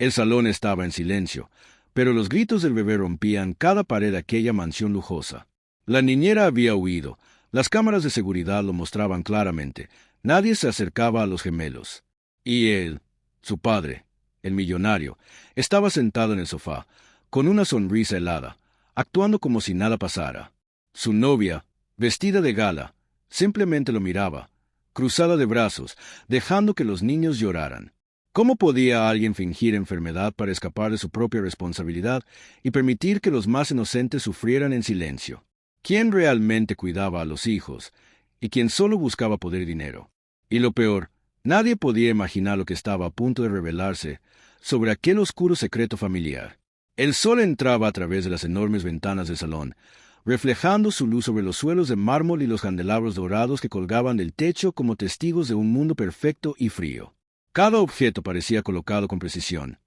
El salón estaba en silencio, pero los gritos del bebé rompían cada pared de aquella mansión lujosa. La niñera había huido. Las cámaras de seguridad lo mostraban claramente. Nadie se acercaba a los gemelos. Y él, su padre, el millonario, estaba sentado en el sofá, con una sonrisa helada, actuando como si nada pasara. Su novia, vestida de gala, simplemente lo miraba, cruzada de brazos, dejando que los niños lloraran. ¿Cómo podía alguien fingir enfermedad para escapar de su propia responsabilidad y permitir que los más inocentes sufrieran en silencio? ¿Quién realmente cuidaba a los hijos y quién solo buscaba poder y dinero? Y lo peor, nadie podía imaginar lo que estaba a punto de revelarse sobre aquel oscuro secreto familiar. El sol entraba a través de las enormes ventanas del salón, reflejando su luz sobre los suelos de mármol y los candelabros dorados que colgaban del techo como testigos de un mundo perfecto y frío. Cada objeto parecía colocado con precisión.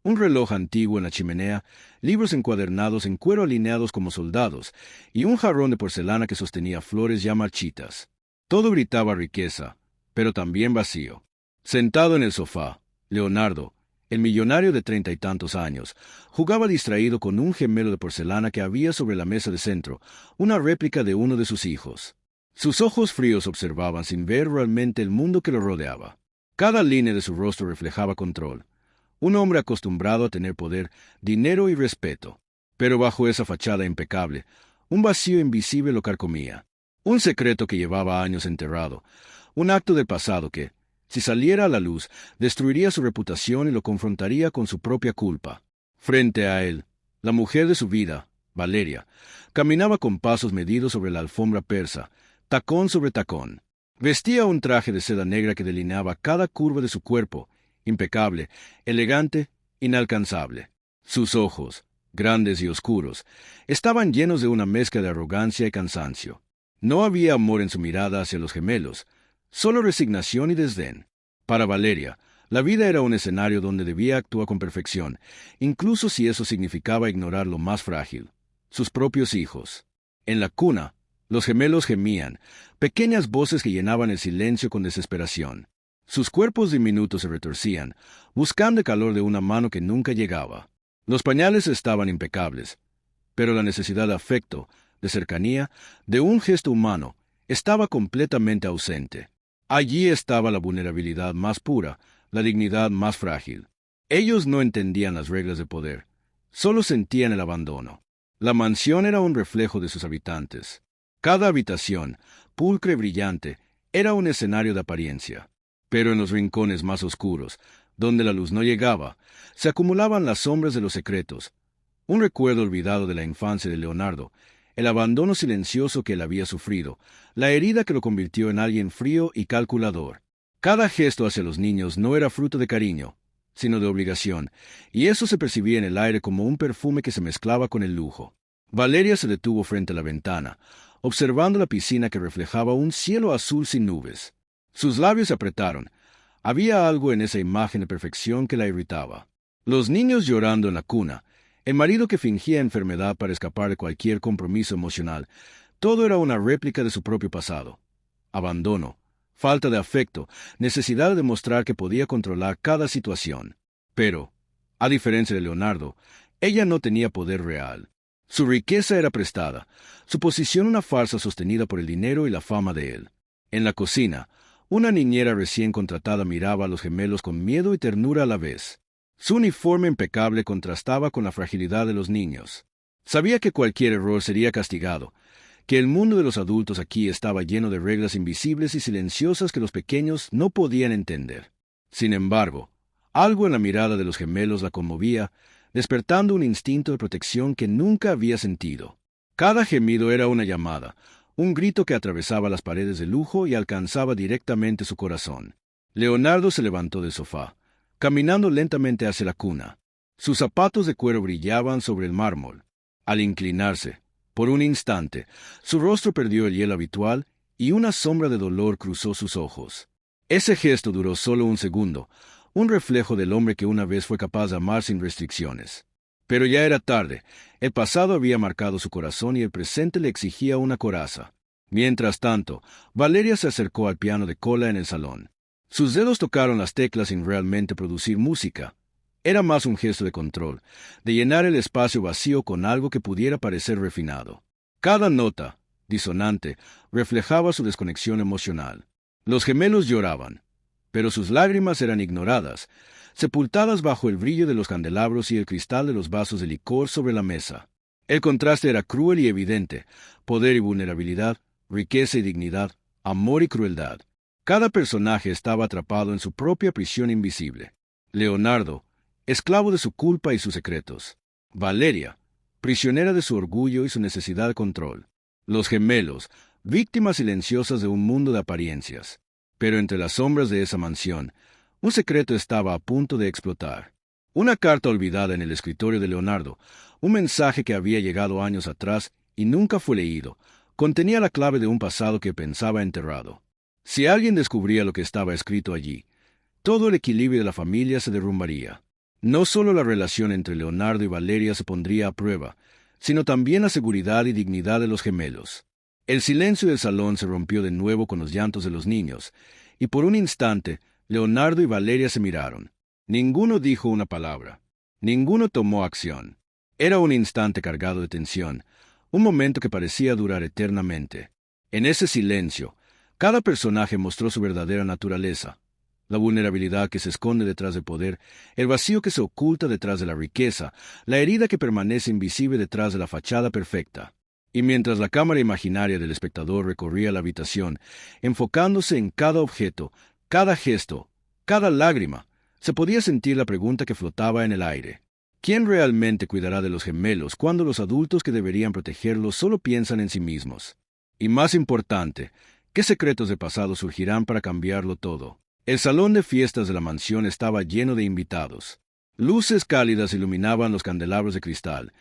Un reloj antiguo en la chimenea, libros encuadernados en cuero alineados como soldados, y un jarrón de porcelana que sostenía flores ya marchitas. Todo gritaba riqueza, pero también vacío. Sentado en el sofá, Leonardo, el millonario de 30 y tantos años, jugaba distraído con un gemelo de porcelana que había sobre la mesa de centro, una réplica de uno de sus hijos. Sus ojos fríos observaban sin ver realmente el mundo que lo rodeaba. Cada línea de su rostro reflejaba control. Un hombre acostumbrado a tener poder, dinero y respeto. Pero bajo esa fachada impecable, un vacío invisible lo carcomía. Un secreto que llevaba años enterrado. Un acto del pasado que, si saliera a la luz, destruiría su reputación y lo confrontaría con su propia culpa. Frente a él, la mujer de su vida, Valeria, caminaba con pasos medidos sobre la alfombra persa, tacón sobre tacón. Vestía un traje de seda negra que delineaba cada curva de su cuerpo, impecable, elegante, inalcanzable. Sus ojos, grandes y oscuros, estaban llenos de una mezcla de arrogancia y cansancio. No había amor en su mirada hacia los gemelos, solo resignación y desdén. Para Valeria, la vida era un escenario donde debía actuar con perfección, incluso si eso significaba ignorar lo más frágil, sus propios hijos. En la cuna, los gemelos gemían, pequeñas voces que llenaban el silencio con desesperación. Sus cuerpos diminutos se retorcían, buscando el calor de una mano que nunca llegaba. Los pañales estaban impecables, pero la necesidad de afecto, de cercanía, de un gesto humano, estaba completamente ausente. Allí estaba la vulnerabilidad más pura, la dignidad más frágil. Ellos no entendían las reglas de poder, solo sentían el abandono. La mansión era un reflejo de sus habitantes. Cada habitación, pulcra y brillante, era un escenario de apariencia. Pero en los rincones más oscuros, donde la luz no llegaba, se acumulaban las sombras de los secretos, un recuerdo olvidado de la infancia de Leonardo, el abandono silencioso que él había sufrido, la herida que lo convirtió en alguien frío y calculador. Cada gesto hacia los niños no era fruto de cariño, sino de obligación, y eso se percibía en el aire como un perfume que se mezclaba con el lujo. Valeria se detuvo frente a la ventana, observando la piscina que reflejaba un cielo azul sin nubes. Sus labios se apretaron. Había algo en esa imagen de perfección que la irritaba. Los niños llorando en la cuna, el marido que fingía enfermedad para escapar de cualquier compromiso emocional, todo era una réplica de su propio pasado. Abandono, falta de afecto, necesidad de demostrar que podía controlar cada situación. Pero, a diferencia de Leonardo, ella no tenía poder real. Su riqueza era prestada, su posición una farsa sostenida por el dinero y la fama de él. En la cocina, una niñera recién contratada miraba a los gemelos con miedo y ternura a la vez. Su uniforme impecable contrastaba con la fragilidad de los niños. Sabía que cualquier error sería castigado, que el mundo de los adultos aquí estaba lleno de reglas invisibles y silenciosas que los pequeños no podían entender. Sin embargo, algo en la mirada de los gemelos la conmovía, despertando un instinto de protección que nunca había sentido. Cada gemido era una llamada, un grito que atravesaba las paredes de lujo y alcanzaba directamente su corazón. Leonardo se levantó del sofá, caminando lentamente hacia la cuna. Sus zapatos de cuero brillaban sobre el mármol. Al inclinarse, por un instante, su rostro perdió el hielo habitual y una sombra de dolor cruzó sus ojos. Ese gesto duró solo un segundo, un reflejo del hombre que una vez fue capaz de amar sin restricciones. Pero ya era tarde. El pasado había marcado su corazón y el presente le exigía una coraza. Mientras tanto, Valeria se acercó al piano de cola en el salón. Sus dedos tocaron las teclas sin realmente producir música. Era más un gesto de control, de llenar el espacio vacío con algo que pudiera parecer refinado. Cada nota, disonante, reflejaba su desconexión emocional. Los gemelos lloraban, pero sus lágrimas eran ignoradas, sepultadas bajo el brillo de los candelabros y el cristal de los vasos de licor sobre la mesa. El contraste era cruel y evidente: poder y vulnerabilidad, riqueza y dignidad, amor y crueldad. Cada personaje estaba atrapado en su propia prisión invisible. Leonardo, esclavo de su culpa y sus secretos. Valeria, prisionera de su orgullo y su necesidad de control. Los gemelos, víctimas silenciosas de un mundo de apariencias. Pero entre las sombras de esa mansión, un secreto estaba a punto de explotar. Una carta olvidada en el escritorio de Leonardo, un mensaje que había llegado años atrás y nunca fue leído, contenía la clave de un pasado que pensaba enterrado. Si alguien descubría lo que estaba escrito allí, todo el equilibrio de la familia se derrumbaría. No solo la relación entre Leonardo y Valeria se pondría a prueba, sino también la seguridad y dignidad de los gemelos. El silencio del salón se rompió de nuevo con los llantos de los niños, y por un instante Leonardo y Valeria se miraron. Ninguno dijo una palabra. Ninguno tomó acción. Era un instante cargado de tensión, un momento que parecía durar eternamente. En ese silencio, cada personaje mostró su verdadera naturaleza: la vulnerabilidad que se esconde detrás del poder, el vacío que se oculta detrás de la riqueza, la herida que permanece invisible detrás de la fachada perfecta. Y mientras la cámara imaginaria del espectador recorría la habitación, enfocándose en cada objeto, cada gesto, cada lágrima, se podía sentir la pregunta que flotaba en el aire: ¿quién realmente cuidará de los gemelos cuando los adultos que deberían protegerlos solo piensan en sí mismos? Y más importante, ¿qué secretos de pasado surgirán para cambiarlo todo? El salón de fiestas de la mansión estaba lleno de invitados. Luces cálidas iluminaban los candelabros de cristal,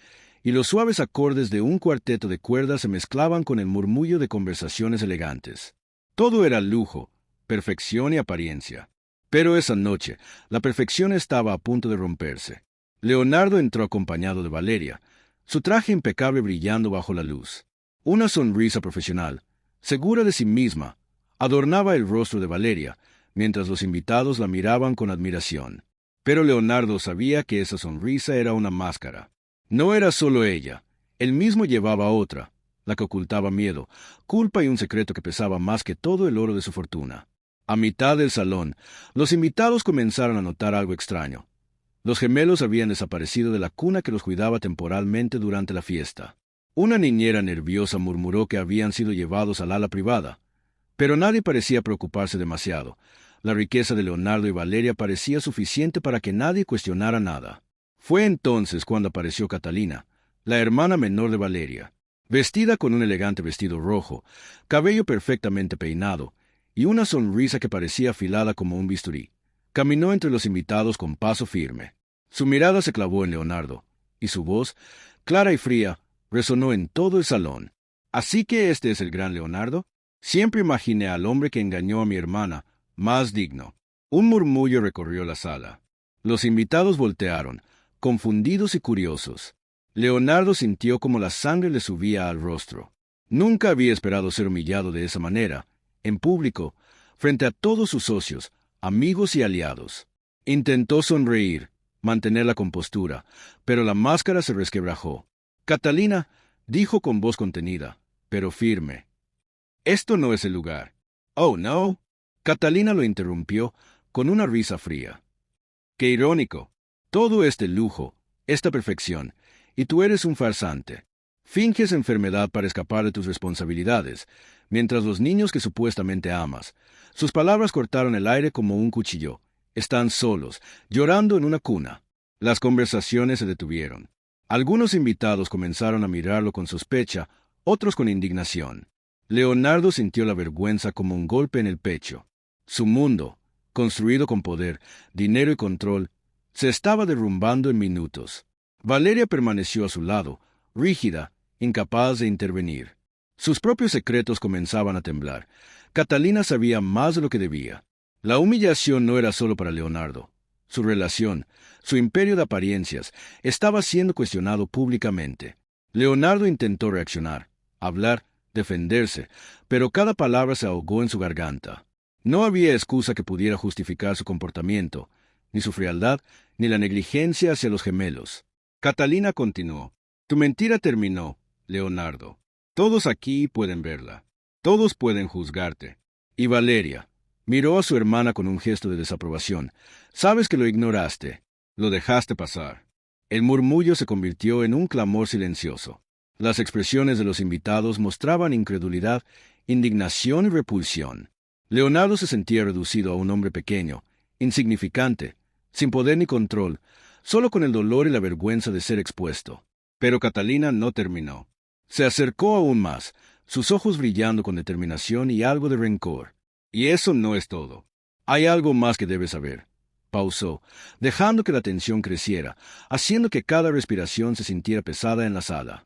y los suaves acordes de un cuarteto de cuerdas se mezclaban con el murmullo de conversaciones elegantes. Todo era lujo, perfección y apariencia. Pero esa noche, la perfección estaba a punto de romperse. Leonardo entró acompañado de Valeria, su traje impecable brillando bajo la luz. Una sonrisa profesional, segura de sí misma, adornaba el rostro de Valeria, mientras los invitados la miraban con admiración. Pero Leonardo sabía que esa sonrisa era una máscara. No era solo ella, él mismo llevaba otra, la que ocultaba miedo, culpa y un secreto que pesaba más que todo el oro de su fortuna. A mitad del salón, los invitados comenzaron a notar algo extraño. Los gemelos habían desaparecido de la cuna que los cuidaba temporalmente durante la fiesta. Una niñera nerviosa murmuró que habían sido llevados al ala privada, pero nadie parecía preocuparse demasiado. La riqueza de Leonardo y Valeria parecía suficiente para que nadie cuestionara nada. Fue entonces cuando apareció Catalina, la hermana menor de Valeria, vestida con un elegante vestido rojo, cabello perfectamente peinado, y una sonrisa que parecía afilada como un bisturí. Caminó entre los invitados con paso firme. Su mirada se clavó en Leonardo, y su voz, clara y fría, resonó en todo el salón. ¿Así que este es el gran Leonardo? Siempre imaginé al hombre que engañó a mi hermana, más digno. Un murmullo recorrió la sala. Los invitados voltearon, confundidos y curiosos. Leonardo sintió como la sangre le subía al rostro. Nunca había esperado ser humillado de esa manera, en público, frente a todos sus socios, amigos y aliados. Intentó sonreír, mantener la compostura, pero la máscara se resquebrajó. Catalina dijo con voz contenida, pero firme: «Esto no es el lugar». «Oh, no». Catalina lo interrumpió con una risa fría. «Qué irónico. Todo este lujo, esta perfección, y tú eres un farsante. Finges enfermedad para escapar de tus responsabilidades, mientras los niños que supuestamente amas». Sus palabras cortaron el aire como un cuchillo. Están solos, llorando en una cuna. Las conversaciones se detuvieron. Algunos invitados comenzaron a mirarlo con sospecha, otros con indignación. Leonardo sintió la vergüenza como un golpe en el pecho. Su mundo, construido con poder, dinero y control, se estaba derrumbando en minutos. Valeria permaneció a su lado, rígida, incapaz de intervenir. Sus propios secretos comenzaban a temblar. Catalina sabía más de lo que debía. La humillación no era solo para Leonardo. Su relación, su imperio de apariencias, estaba siendo cuestionado públicamente. Leonardo intentó reaccionar, hablar, defenderse, pero cada palabra se ahogó en su garganta. No había excusa que pudiera justificar su comportamiento. ni su frialdad, ni la negligencia hacia los gemelos. Catalina continuó. Tu mentira terminó, Leonardo. Todos aquí pueden verla. Todos pueden juzgarte. Y Valeria miró a su hermana con un gesto de desaprobación. Sabes que lo ignoraste. Lo dejaste pasar. El murmullo se convirtió en un clamor silencioso. Las expresiones de los invitados mostraban incredulidad, indignación y repulsión. Leonardo se sentía reducido a un hombre pequeño, insignificante, sin poder ni control, solo con el dolor y la vergüenza de ser expuesto. Pero Catalina no terminó. Se acercó aún más, sus ojos brillando con determinación y algo de rencor. Y eso no es todo. Hay algo más que debes saber. Pausó, dejando que la tensión creciera, haciendo que cada respiración se sintiera pesada en la sala.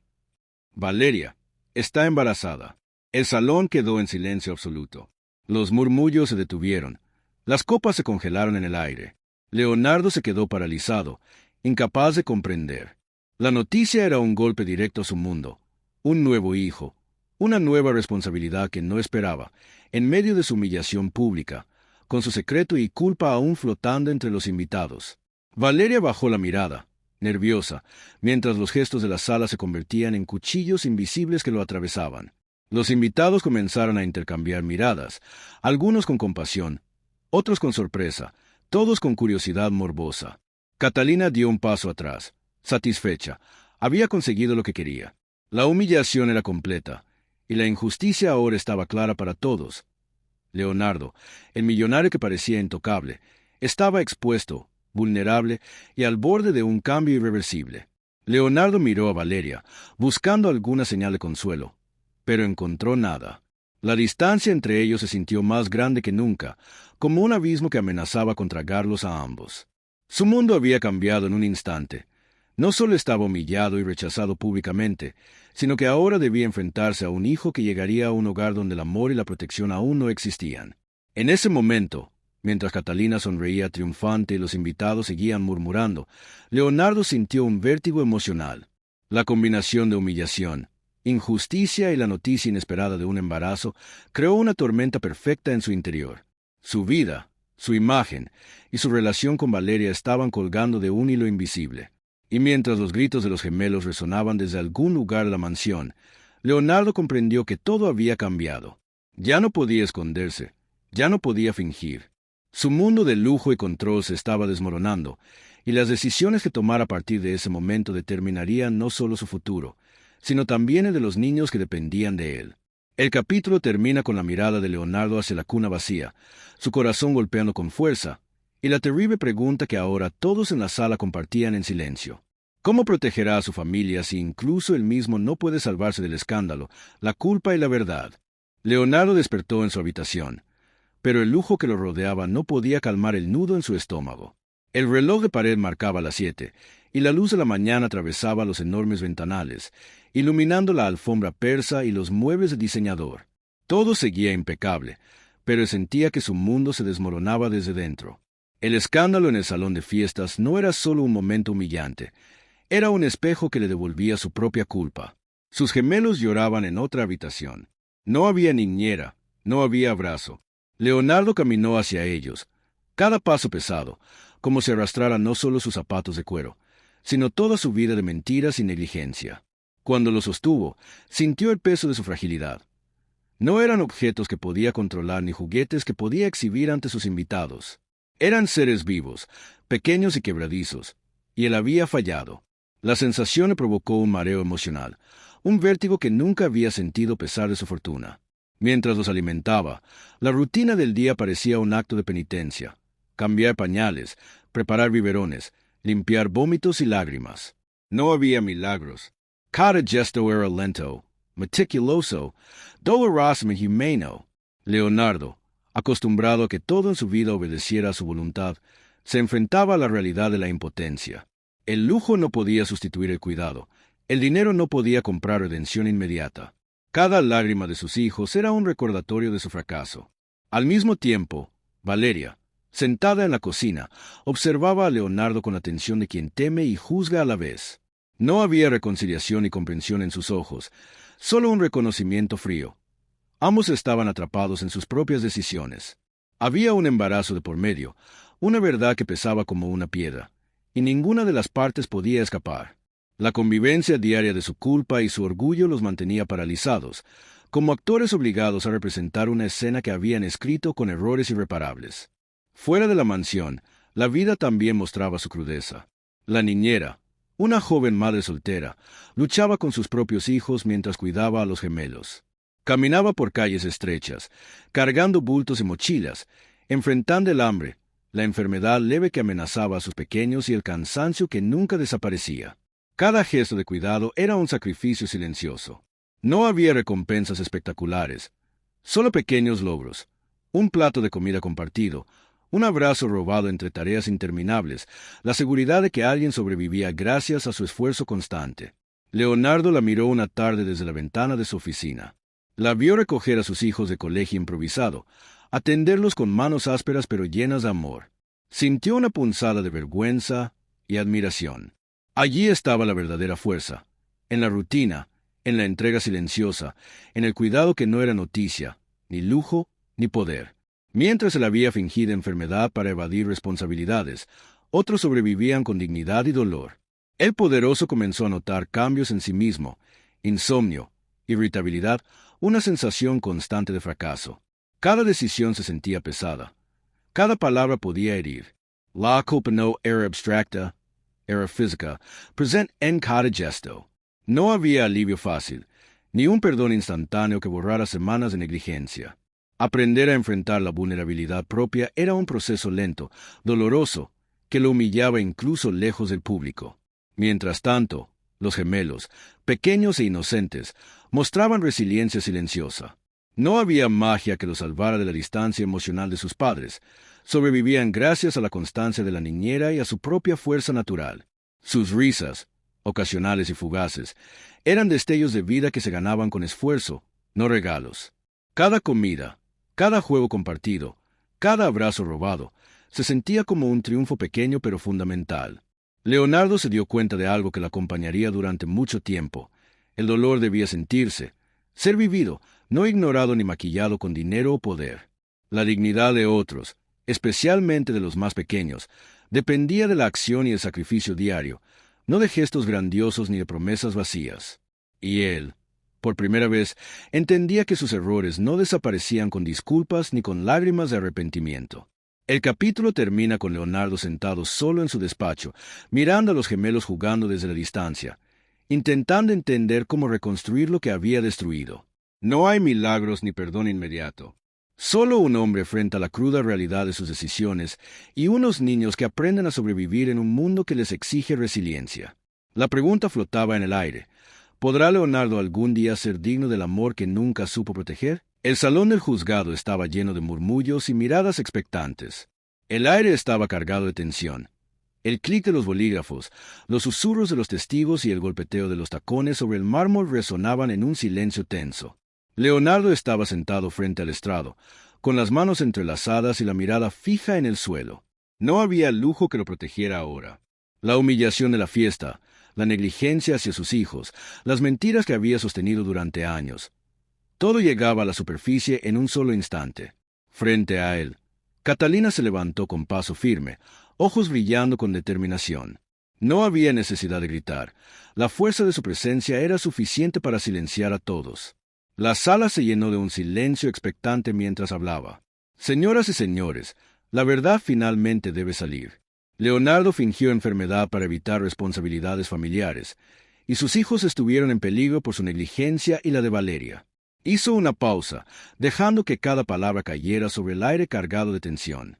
Valeria está embarazada. El salón quedó en silencio absoluto. Los murmullos se detuvieron. Las copas se congelaron en el aire. Leonardo se quedó paralizado, incapaz de comprender. La noticia era un golpe directo a su mundo. Un nuevo hijo, una nueva responsabilidad que no esperaba, en medio de su humillación pública, con su secreto y culpa aún flotando entre los invitados. Valeria bajó la mirada, nerviosa, mientras los gestos de la sala se convertían en cuchillos invisibles que lo atravesaban. Los invitados comenzaron a intercambiar miradas, algunos con compasión, otros con sorpresa, todos con curiosidad morbosa. Catalina dio un paso atrás, satisfecha. Había conseguido lo que quería. La humillación era completa, y la injusticia ahora estaba clara para todos. Leonardo, el millonario que parecía intocable, estaba expuesto, vulnerable y al borde de un cambio irreversible. Leonardo miró a Valeria, buscando alguna señal de consuelo, pero encontró nada. La distancia entre ellos se sintió más grande que nunca, como un abismo que amenazaba con tragarlos a ambos. Su mundo había cambiado en un instante. No solo estaba humillado y rechazado públicamente, sino que ahora debía enfrentarse a un hijo que llegaría a un hogar donde el amor y la protección aún no existían. En ese momento, mientras Catalina sonreía triunfante y los invitados seguían murmurando, Leonardo sintió un vértigo emocional. La combinación de humillación, injusticia y la noticia inesperada de un embarazo creó una tormenta perfecta en su interior. Su vida, su imagen y su relación con Valeria estaban colgando de un hilo invisible. Y mientras los gritos de los gemelos resonaban desde algún lugar de la mansión, Leonardo comprendió que todo había cambiado. Ya no podía esconderse, ya no podía fingir. Su mundo de lujo y control se estaba desmoronando, y las decisiones que tomara a partir de ese momento determinarían no solo su futuro, sino también el de los niños que dependían de él. El capítulo termina con la mirada de Leonardo hacia la cuna vacía, su corazón golpeando con fuerza, y la terrible pregunta que ahora todos en la sala compartían en silencio. ¿Cómo protegerá a su familia si incluso él mismo no puede salvarse del escándalo, la culpa y la verdad? Leonardo despertó en su habitación, pero el lujo que lo rodeaba no podía calmar el nudo en su estómago. El reloj de pared marcaba las 7, y la luz de la mañana atravesaba los enormes ventanales, iluminando la alfombra persa y los muebles de diseñador. Todo seguía impecable, pero él sentía que su mundo se desmoronaba desde dentro. El escándalo en el salón de fiestas no era solo un momento humillante, era un espejo que le devolvía su propia culpa. Sus gemelos lloraban en otra habitación. No había niñera, no había abrazo. Leonardo caminó hacia ellos, cada paso pesado, como si arrastrara no solo sus zapatos de cuero, sino toda su vida de mentiras y negligencia. Cuando lo sostuvo, sintió el peso de su fragilidad. No eran objetos que podía controlar ni juguetes que podía exhibir ante sus invitados. Eran seres vivos, pequeños y quebradizos, y él había fallado. La sensación le provocó un mareo emocional, un vértigo que nunca había sentido a pesar de su fortuna. Mientras los alimentaba, la rutina del día parecía un acto de penitencia. Cambiar pañales, preparar biberones, limpiar vómitos y lágrimas. No había milagros. Cada gesto era lento, meticuloso, doloroso y inhumano. Leonardo, acostumbrado a que todo en su vida obedeciera a su voluntad, se enfrentaba a la realidad de la impotencia. El lujo no podía sustituir el cuidado. El dinero no podía comprar redención inmediata. Cada lágrima de sus hijos era un recordatorio de su fracaso. Al mismo tiempo, Valeria, sentada en la cocina, observaba a Leonardo con la atención de quien teme y juzga a la vez. No había reconciliación y comprensión en sus ojos, solo un reconocimiento frío. Ambos estaban atrapados en sus propias decisiones. Había un embarazo de por medio, una verdad que pesaba como una piedra, y ninguna de las partes podía escapar. La convivencia diaria de su culpa y su orgullo los mantenía paralizados, como actores obligados a representar una escena que habían escrito con errores irreparables. Fuera de la mansión, la vida también mostraba su crudeza. La niñera, una joven madre soltera, luchaba con sus propios hijos mientras cuidaba a los gemelos. Caminaba por calles estrechas, cargando bultos y mochilas, enfrentando el hambre, la enfermedad leve que amenazaba a sus pequeños y el cansancio que nunca desaparecía. Cada gesto de cuidado era un sacrificio silencioso. No había recompensas espectaculares, solo pequeños logros, un plato de comida compartido, un abrazo robado entre tareas interminables, la seguridad de que alguien sobrevivía gracias a su esfuerzo constante. Leonardo la miró una tarde desde la ventana de su oficina. La vio recoger a sus hijos de colegio improvisado, atenderlos con manos ásperas pero llenas de amor. Sintió una punzada de vergüenza y admiración. Allí estaba la verdadera fuerza, en la rutina, en la entrega silenciosa, en el cuidado que no era noticia, ni lujo, ni poder. Mientras él había fingido enfermedad para evadir responsabilidades, otros sobrevivían con dignidad y dolor. El poderoso comenzó a notar cambios en sí mismo, insomnio, irritabilidad, una sensación constante de fracaso. Cada decisión se sentía pesada. Cada palabra podía herir. La culpa no era abstracta, era física, presente en cada gesto. No había alivio fácil, ni un perdón instantáneo que borrara semanas de negligencia. Aprender a enfrentar la vulnerabilidad propia era un proceso lento, doloroso, que lo humillaba incluso lejos del público. Mientras tanto, los gemelos, pequeños e inocentes, mostraban resiliencia silenciosa. No había magia que los salvara de la distancia emocional de sus padres. Sobrevivían gracias a la constancia de la niñera y a su propia fuerza natural. Sus risas, ocasionales y fugaces, eran destellos de vida que se ganaban con esfuerzo, no regalos. Cada comida, cada juego compartido, cada abrazo robado, se sentía como un triunfo pequeño pero fundamental. Leonardo se dio cuenta de algo que la acompañaría durante mucho tiempo. El dolor debía sentirse, ser vivido, no ignorado ni maquillado con dinero o poder. La dignidad de otros, especialmente de los más pequeños, dependía de la acción y el sacrificio diario, no de gestos grandiosos ni de promesas vacías. Y él, por primera vez, entendía que sus errores no desaparecían con disculpas ni con lágrimas de arrepentimiento. El capítulo termina con Leonardo sentado solo en su despacho, mirando a los gemelos jugando desde la distancia, intentando entender cómo reconstruir lo que había destruido. No hay milagros ni perdón inmediato. Solo un hombre frente a la cruda realidad de sus decisiones y unos niños que aprenden a sobrevivir en un mundo que les exige resiliencia. La pregunta flotaba en el aire. ¿Podrá Leonardo algún día ser digno del amor que nunca supo proteger? El salón del juzgado estaba lleno de murmullos y miradas expectantes. El aire estaba cargado de tensión. El clic de los bolígrafos, los susurros de los testigos y el golpeteo de los tacones sobre el mármol resonaban en un silencio tenso. Leonardo estaba sentado frente al estrado, con las manos entrelazadas y la mirada fija en el suelo. No había lujo que lo protegiera ahora. La humillación de la fiesta, la negligencia hacia sus hijos, las mentiras que había sostenido durante años. Todo llegaba a la superficie en un solo instante. Frente a él, Catalina se levantó con paso firme, ojos brillando con determinación. No había necesidad de gritar. La fuerza de su presencia era suficiente para silenciar a todos. La sala se llenó de un silencio expectante mientras hablaba. Señoras y señores, la verdad finalmente debe salir. Leonardo fingió enfermedad para evitar responsabilidades familiares, y sus hijos estuvieron en peligro por su negligencia y la de Valeria. Hizo una pausa, dejando que cada palabra cayera sobre el aire cargado de tensión.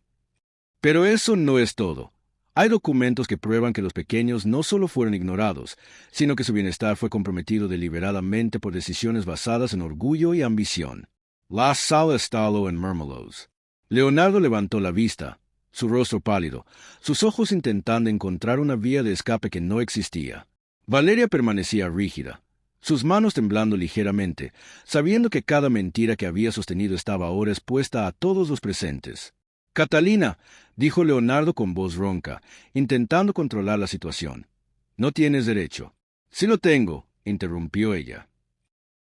Pero eso no es todo. Hay documentos que prueban que los pequeños no solo fueron ignorados, sino que su bienestar fue comprometido deliberadamente por decisiones basadas en orgullo y ambición. La sala estalló en murmullos. Leonardo levantó la vista, su rostro pálido, sus ojos intentando encontrar una vía de escape que no existía. Valeria permanecía rígida, sus manos temblando ligeramente, sabiendo que cada mentira que había sostenido estaba ahora expuesta a todos los presentes. «Catalina», dijo Leonardo con voz ronca, intentando controlar la situación. «No tienes derecho». «Sí lo tengo», interrumpió ella.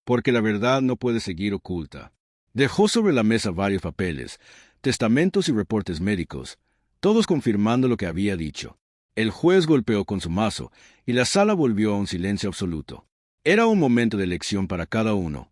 «Porque la verdad no puede seguir oculta». Dejó sobre la mesa varios papeles, testamentos y reportes médicos, todos confirmando lo que había dicho. El juez golpeó con su mazo, y la sala volvió a un silencio absoluto. Era un momento de elección para cada uno.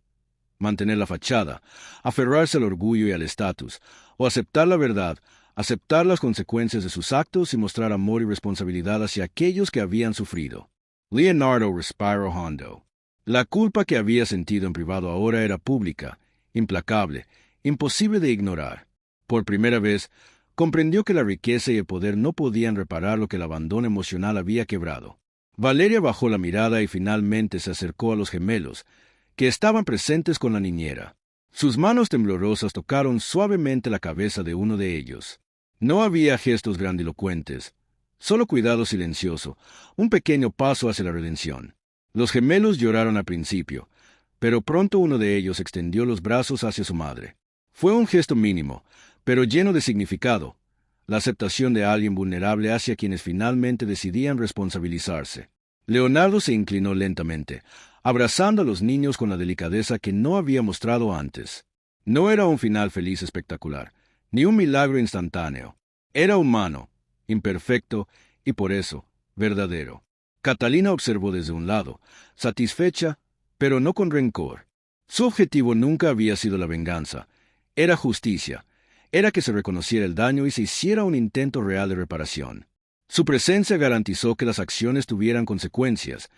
Mantener la fachada, aferrarse al orgullo y al estatus, o aceptar la verdad, aceptar las consecuencias de sus actos y mostrar amor y responsabilidad hacia aquellos que habían sufrido. Leonardo respiró hondo. La culpa que había sentido en privado ahora era pública, implacable, imposible de ignorar. Por primera vez, comprendió que la riqueza y el poder no podían reparar lo que el abandono emocional había quebrado. Valeria bajó la mirada y finalmente se acercó a los gemelos, que estaban presentes con la niñera. Sus manos temblorosas tocaron suavemente la cabeza de uno de ellos. No había gestos grandilocuentes, solo cuidado silencioso, un pequeño paso hacia la redención. Los gemelos lloraron al principio, pero pronto uno de ellos extendió los brazos hacia su madre. Fue un gesto mínimo, pero lleno de significado, la aceptación de alguien vulnerable hacia quienes finalmente decidían responsabilizarse. Leonardo se inclinó lentamente, abrazando a los niños con la delicadeza que no había mostrado antes. No era un final feliz espectacular, ni un milagro instantáneo. Era humano, imperfecto y por eso, verdadero. Catalina observó desde un lado, satisfecha, pero no con rencor. Su objetivo nunca había sido la venganza. Era justicia. Era que se reconociera el daño y se hiciera un intento real de reparación. Su presencia garantizó que las acciones tuvieran consecuencias,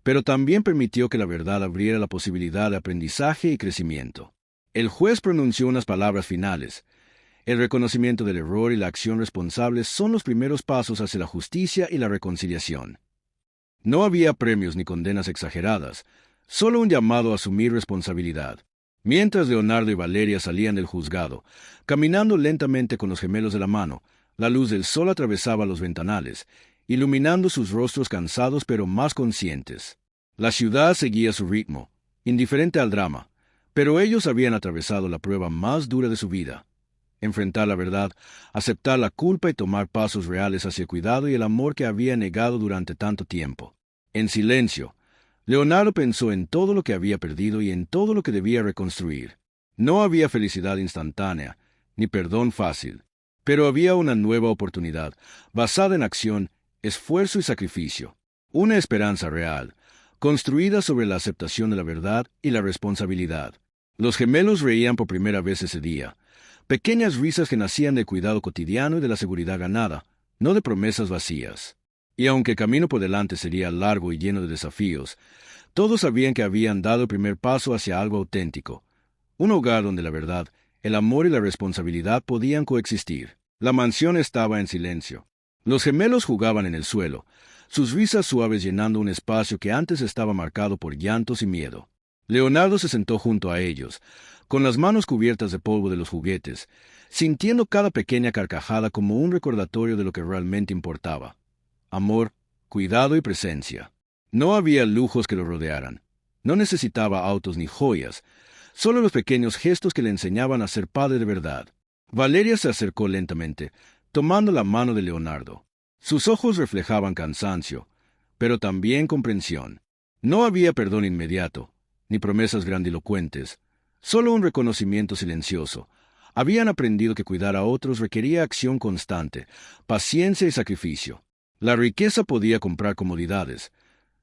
pero también permitió que la verdad abriera la posibilidad de aprendizaje y crecimiento. El juez pronunció unas palabras finales. El reconocimiento del error y la acción responsable son los primeros pasos hacia la justicia y la reconciliación. No había premios ni condenas exageradas, solo un llamado a asumir responsabilidad. Mientras Leonardo y Valeria salían del juzgado, caminando lentamente con los gemelos de la mano, la luz del sol atravesaba los ventanales, iluminando sus rostros cansados pero más conscientes. La ciudad seguía su ritmo, indiferente al drama, pero ellos habían atravesado la prueba más dura de su vida. Enfrentar la verdad, aceptar la culpa y tomar pasos reales hacia el cuidado y el amor que había negado durante tanto tiempo. En silencio, Leonardo pensó en todo lo que había perdido y en todo lo que debía reconstruir. No había felicidad instantánea, ni perdón fácil, pero había una nueva oportunidad, basada en acción, esfuerzo y sacrificio. Una esperanza real, construida sobre la aceptación de la verdad y la responsabilidad. Los gemelos reían por primera vez ese día. Pequeñas risas que nacían del cuidado cotidiano y de la seguridad ganada, no de promesas vacías. Y aunque el camino por delante sería largo y lleno de desafíos, todos sabían que habían dado el primer paso hacia algo auténtico. Un hogar donde la verdad, el amor y la responsabilidad podían coexistir. La mansión estaba en silencio. Los gemelos jugaban en el suelo, sus risas suaves llenando un espacio que antes estaba marcado por llantos y miedo. Leonardo se sentó junto a ellos, con las manos cubiertas de polvo de los juguetes, sintiendo cada pequeña carcajada como un recordatorio de lo que realmente importaba. Amor, cuidado y presencia. No había lujos que lo rodearan. No necesitaba autos ni joyas, solo los pequeños gestos que le enseñaban a ser padre de verdad. Valeria se acercó lentamente, tomando la mano de Leonardo. Sus ojos reflejaban cansancio, pero también comprensión. No había perdón inmediato, ni promesas grandilocuentes, solo un reconocimiento silencioso. Habían aprendido que cuidar a otros requería acción constante, paciencia y sacrificio. La riqueza podía comprar comodidades,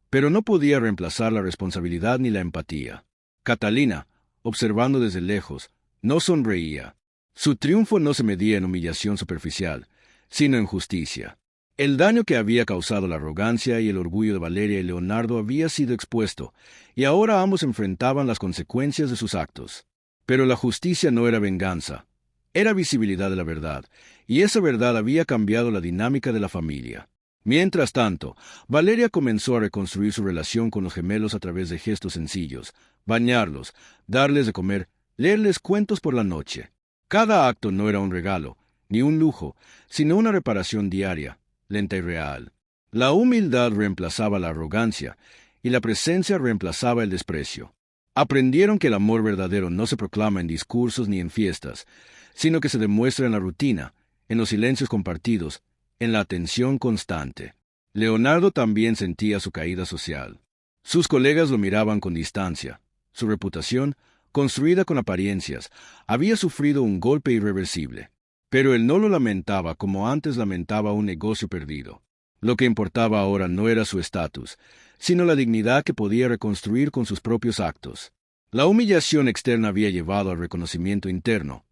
pero no podía reemplazar la responsabilidad ni la empatía. Catalina, observando desde lejos, no sonreía. Su triunfo no se medía en humillación superficial, sino en justicia. El daño que había causado la arrogancia y el orgullo de Valeria y Leonardo había sido expuesto, y ahora ambos enfrentaban las consecuencias de sus actos. Pero la justicia no era venganza, era visibilidad de la verdad, y esa verdad había cambiado la dinámica de la familia. Mientras tanto, Valeria comenzó a reconstruir su relación con los gemelos a través de gestos sencillos: bañarlos, darles de comer, leerles cuentos por la noche. Cada acto no era un regalo, ni un lujo, sino una reparación diaria, lenta y real. La humildad reemplazaba la arrogancia, y la presencia reemplazaba el desprecio. Aprendieron que el amor verdadero no se proclama en discursos ni en fiestas, sino que se demuestra en la rutina, en los silencios compartidos, en la atención constante. Leonardo también sentía su caída social. Sus colegas lo miraban con distancia. Su reputación, construida con apariencias, había sufrido un golpe irreversible. Pero él no lo lamentaba como antes lamentaba un negocio perdido. Lo que importaba ahora no era su estatus, sino la dignidad que podía reconstruir con sus propios actos. La humillación externa había llevado al reconocimiento interno,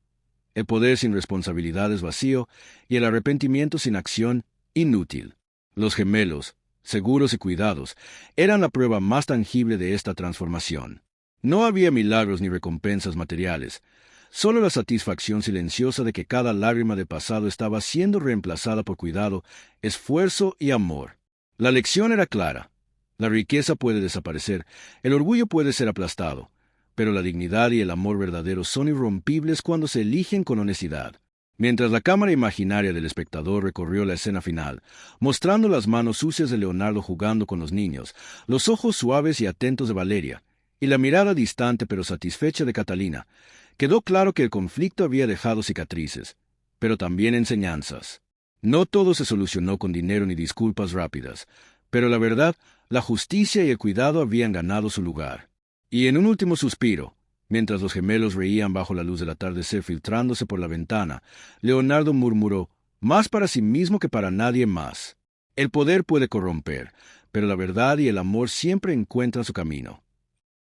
el poder sin responsabilidades vacío y el arrepentimiento sin acción inútil. Los gemelos, seguros y cuidados, eran la prueba más tangible de esta transformación. No había milagros ni recompensas materiales, solo la satisfacción silenciosa de que cada lágrima de pasado estaba siendo reemplazada por cuidado, esfuerzo y amor. La lección era clara. La riqueza puede desaparecer, el orgullo puede ser aplastado, pero la dignidad y el amor verdadero son irrompibles cuando se eligen con honestidad. Mientras la cámara imaginaria del espectador recorrió la escena final, mostrando las manos sucias de Leonardo jugando con los niños, los ojos suaves y atentos de Valeria, y la mirada distante pero satisfecha de Catalina, quedó claro que el conflicto había dejado cicatrices, pero también enseñanzas. No todo se solucionó con dinero ni disculpas rápidas, pero la verdad, la justicia y el cuidado habían ganado su lugar. Y en un último suspiro, mientras los gemelos reían bajo la luz del atardecer filtrándose por la ventana, Leonardo murmuró, más para sí mismo que para nadie más. El poder puede corromper, pero la verdad y el amor siempre encuentran su camino.